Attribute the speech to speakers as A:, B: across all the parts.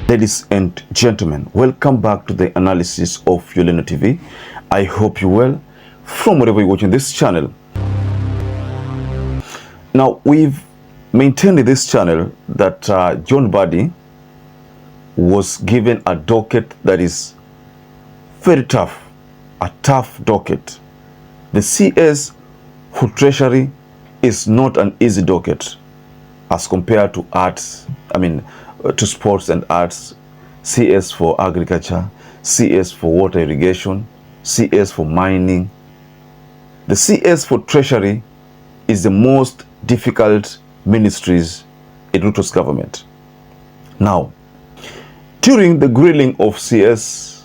A: Ladies and gentlemen, welcome back to the analysis of YOLENO TV. I hope you're well from wherever you're watching this channel. Now, we've maintained in this channel that John Mbadi was given a docket that is very tough, a tough docket. The CS for Treasury is not an easy docket as compared to arts, to sports and arts, CS for agriculture, CS for water irrigation, CS for mining. The CS for Treasury is the most difficult ministries in Ruto's government. Now, during the grilling of CS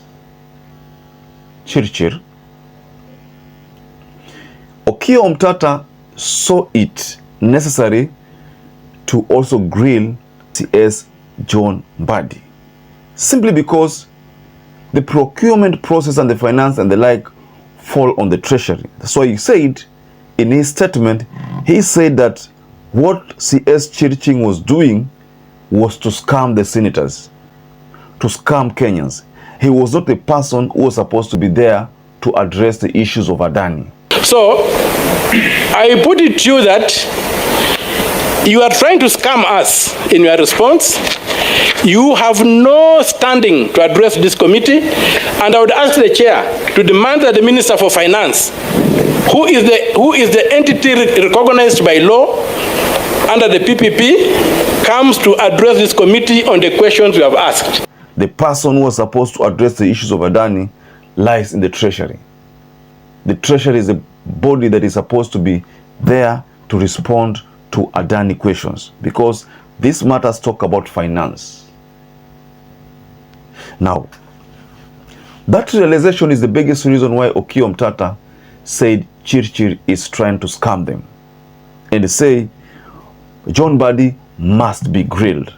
A: CHIRCHIR, OMTATA saw it necessary to also grill CS John Mbadi, simply because the procurement process and the finance and the like fall on the Treasury. So he said in his statement, he said that what CS CHIRCHIR was doing was to scam the senators, to scam Kenyans. He was not the person who was supposed to be there to address the issues of ADANI.
B: So I put it to you that you are trying to scam us in your response. You have no standing to address this committee, and I would ask the chair to demand that the Minister for Finance, who is the entity recognized by law under the PPP, comes to address this committee on the questions you have asked.
A: The person who was supposed to address the issues of ADANI lies in the Treasury. The Treasury is a body that is supposed to be there to respond to ADANI questions, because these matters talk about finance. Now, that realization is the biggest reason why OMTATA said CHIRCHIR is trying to scam them. And they say John Mbadi must be grilled.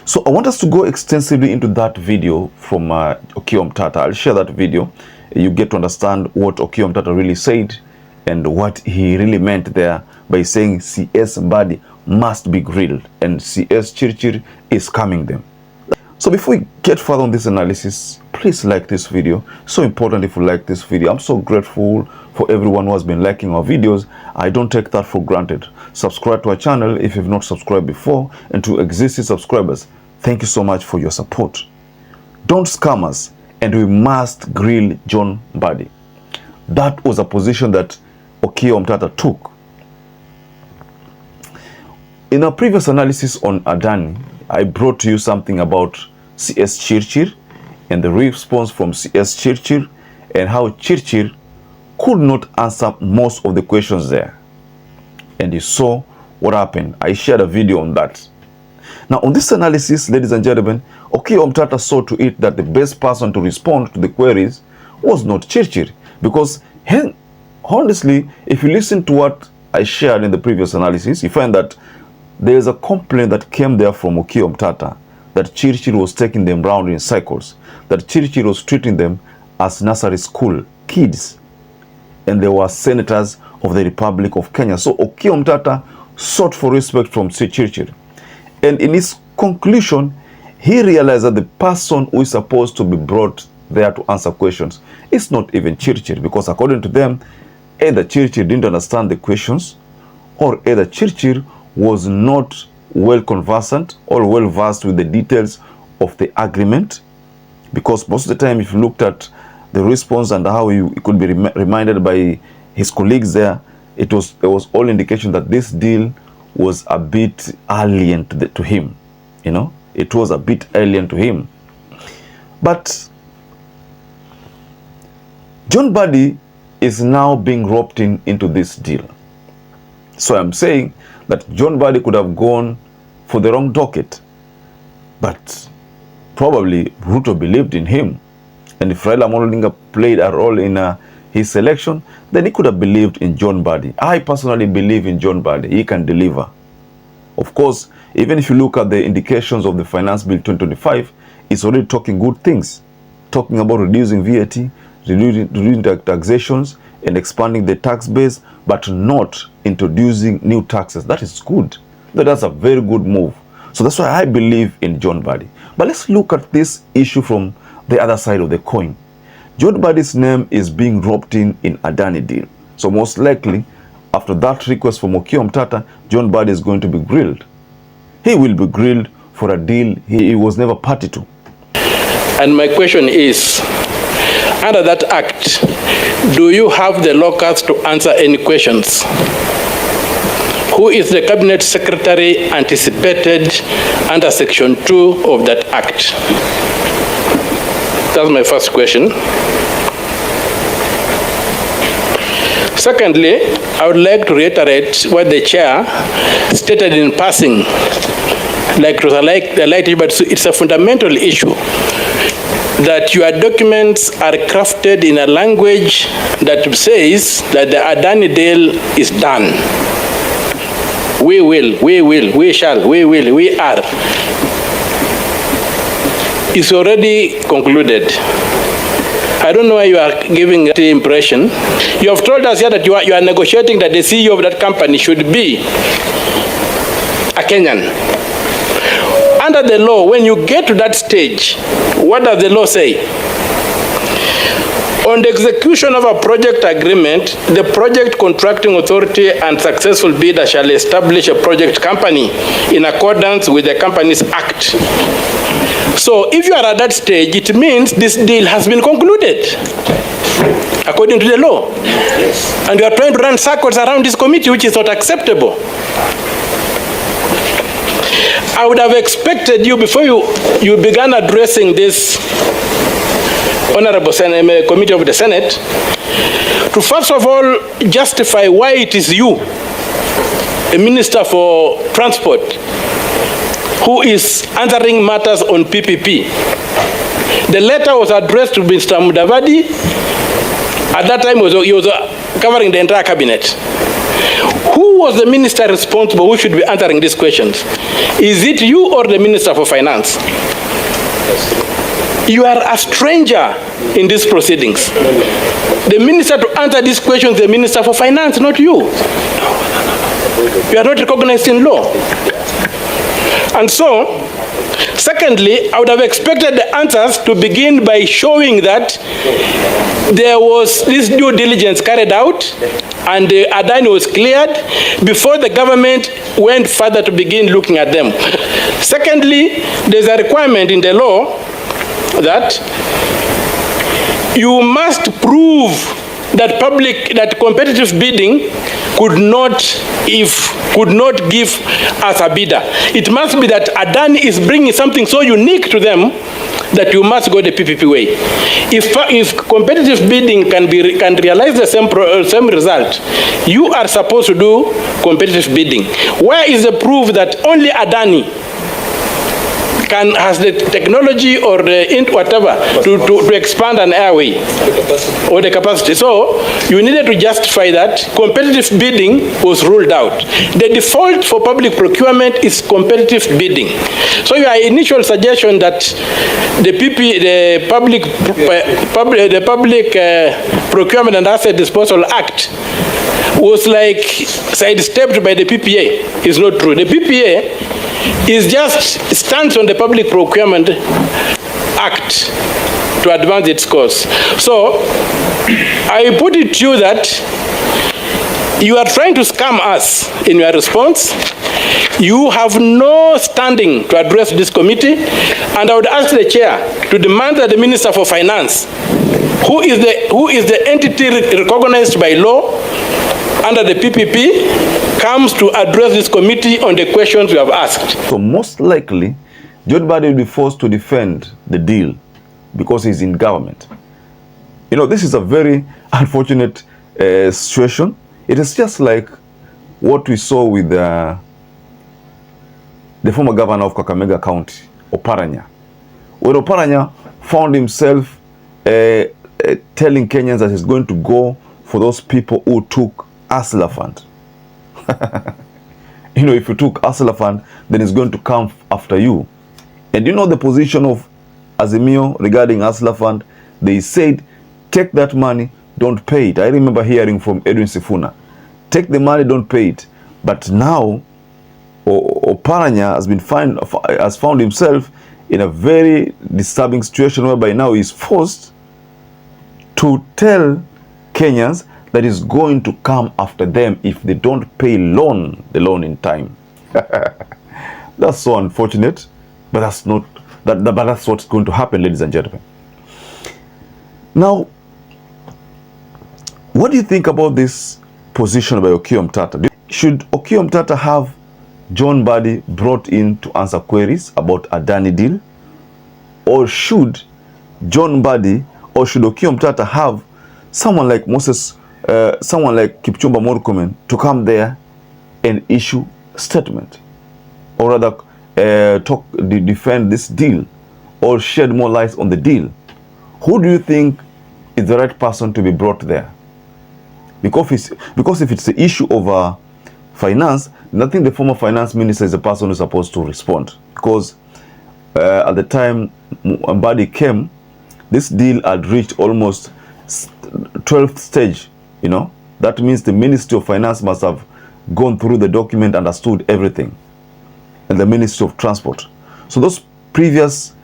A: So I want us to go extensively into that video from OMTATA. I'll share that video. You get to understand what OMTATA really said and what he really meant there by saying CS Mbadi must be grilled and CS CHIRCHIR is scamming them. So before we get further on this analysis, please like this video. So important if you like this video. I'm so grateful for everyone who has been liking our videos. I don't take that for granted. Subscribe to our channel if you've not subscribed before, and to existing subscribers, thank you so much for your support. Don't scam us, and we must grill John Mbadi. That was a position that OMTATA took. In our previous analysis on ADANI, I brought to you something about CS CHIRCHIR and the response from CS CHIRCHIR and how CHIRCHIR could not answer most of the questions there. And you saw what happened. I shared a video on that. Now, on this analysis, ladies and gentlemen, OMTATA saw to it that the best person to respond to the queries was not CHIRCHIR, because honestly, if you listen to what I shared in the previous analysis, you find that there is a complaint that came there from OMTATA that CHIRCHIR was taking them round in cycles, that CHIRCHIR was treating them as nursery school kids, and they were senators of the Republic of Kenya. So OMTATA sought for respect from CHIRCHIR. And in his conclusion, he realized that the person who is supposed to be brought there to answer questions is not even CHIRCHIR, because according to them, either CHIRCHIR didn't understand the questions, or either CHIRCHIR was not well conversant or well versed with the details of the agreement, because most of the time, if you looked at the response and how he could be reminded by his colleagues there, there was all indication that this deal was a bit alien to him. You know, it was a bit alien to him. But John Mbadi is now being roped into this deal. So I'm saying that John Mbadi could have gone for the wrong docket, but probably Ruto believed in him. And if Raila Odinga played a role in his selection, then he could have believed in John Mbadi. I personally believe in John Mbadi. He can deliver. Of course, even if you look at the indications of the Finance Bill 2025, it's already talking good things, talking about reducing VAT, reducing taxations, and expanding the tax base, but not introducing new taxes. That is good. That's a very good move. So that's why I believe in John Mbadi. But let's look at this issue from the other side of the coin. John Mbadi's name is being roped in ADANI deal. So most likely, after that request from OMTATA, John Mbadi is going to be grilled. He will be grilled for a deal he was never party to.
B: And my question is, under that act, do you have the locus to answer any questions? Who is the cabinet secretary anticipated under section 2 of that act? That's my first question. Secondly, I would like to reiterate what the chair stated in passing. But it's a fundamental issue that your documents are crafted in a language that says that the ADANI deal is done. We will, we shall, we will, we are. It's already concluded. I don't know why you are giving the impression. You have told us here that you are negotiating that the CEO of that company should be a Kenyan. Under the law, when you get to that stage, what does the law say? On the execution of a project agreement, the project contracting authority and successful bidder shall establish a project company in accordance with the Companies Act. So if you are at that stage, it means this deal has been concluded according to the law. Yes. And you are trying to run circles around this committee, which is not acceptable. I would have expected you, before you began addressing this Honorable Committee of the Senate, to first of all justify why it is you, a Minister for Transport, who is answering matters on PPP. The letter was addressed to Mr. Mbadi. At that time, he was covering the entire cabinet. Who was the minister responsible who should be answering these questions? Is it you or the Minister for Finance? You are a stranger in these proceedings. The minister to answer these questions is the Minister for Finance, not you. You are not recognized in law. And so, secondly, I would have expected the answers to begin by showing that there was this due diligence carried out and the ADANI was cleared before the government went further to begin looking at them. Secondly, there's a requirement in the law that you must prove that competitive bidding could not give us a bidder. It must be that ADANI is bringing something so unique to them that you must go the PPP way. If competitive bidding can realize the same result, you are supposed to do competitive bidding. Where is the proof that only ADANI has the technology or the whatever to expand an airway or the capacity? So you needed to justify that public bidding was ruled out. The default for public procurement is competitive bidding. So your initial suggestion that the Public Procurement and Asset Disposal Act was like sidestepped by the PPA is not true. The PPA is just stands on the Public Procurement Act to advance its course. So I put it to you that you are trying to scam us in your response. You have no standing to address this committee, and I would ask the chair to demand that the Minister for Finance, who is the entity recognized by law under the PPP, comes to address this committee on the questions we have asked. So
A: most likely, John Mbadi will be forced to defend the deal because he's in government. You know, this is a very unfortunate situation. It is just like what we saw with the former governor of Kakamega County, Oparanya. When Oparanya found himself telling Kenyans that he's going to go for those people who took Hustler Fund. You know, if you took Hustler Fund, then it's going to come after you. And you know the position of Azimio regarding Hustler Fund? They said, take that money, don't pay it. I remember hearing from Edwin Sifuna, take the money, don't pay it. But now, Oparanya has found himself in a very disturbing situation whereby now he's forced to tell Kenyans that he's going to come after them if they don't pay the loan in time. That's so unfortunate, but that's not but that's what's going to happen, ladies and gentlemen. Now, what do you think about this position by Okiya OMTATA? Should Okiya OMTATA have John Mbadi brought in to answer queries about Adani deal, or should John Mbadi or should Okiya OMTATA have someone like someone like Kipchumba Murkomen to come there and issue a statement, or rather defend this deal or shed more light on the deal? Who do you think is the right person to be brought there? Because if it's the issue of finance, I think the former finance minister is the person who's supposed to respond. Because at the time Mbadi came, this deal had reached almost 12th stage, you know. That means the Ministry of Finance must have gone through the document, understood everything, and the Ministry of Transport. So those previous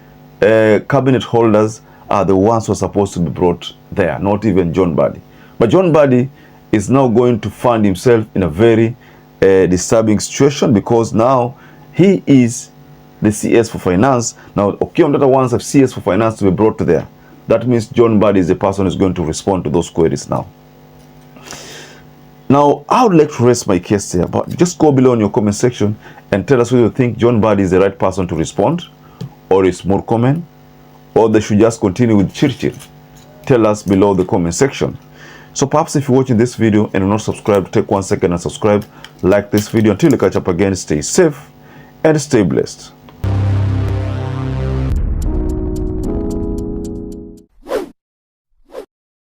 A: cabinet holders are the ones who are supposed to be brought there, not even John Mbadi. But John Mbadi is now going to find himself in a very disturbing situation, because now he is the CS for finance. Now Okiya OMTATA wants a CS for finance to be brought to there. That means John Mbadi is the person who's going to respond to those queries now. Now, I would like to rest my case here, but just go below in your comment section and tell us whether you think John Mbadi is the right person to respond, or is Murkomen, or they should just continue with CHIRCHIR. Tell us below the comment section. So perhaps if you're watching this video and you're not subscribed, take 1 second and subscribe, like this video. Until we catch up again, stay safe and stay blessed.